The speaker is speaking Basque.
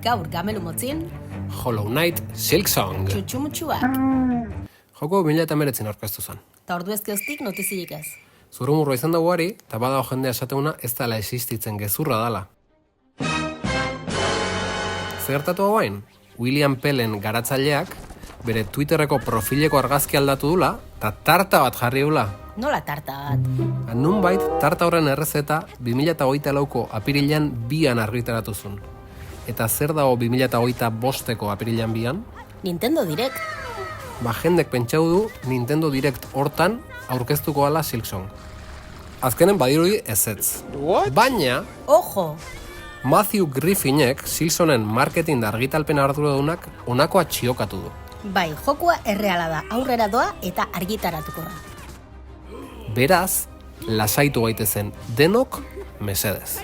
Gaur gamelu motzin, Hollow Knight Silksong. txutxumutxuak. Joko 2019 aurkeztu zen. Ta ordu ezkeoztik notizirik ez. Zurumurro izan da guari, eta badago jendea esateuna ez dela existitzen gezurra dala. Zertatu hauain, William Pellen garatzaileak bere Twitterreko profileko argazki aldatu dula, eta tarta bat jarri dula. Nola tarta bat? Nunbait, tarta horren errezeta 2008ko apirilean 2an argitaratu zuen. Eta zer dago 2025ko apirilean 2an? Nintendo Direct. Jendek pentsau du Nintendo Direct hortan aurkeztuko ala Silksong. Azkenen badirudi ezetz. Baina, Ojo! Matthew Griffinek, Silksonen marketing da argitalpen arduradunak honakoa txiokatu du. Bai, jokua erreala da, aurrera doa eta argitaratuko da. Beraz, lasaitu gaitezen denok mesedez.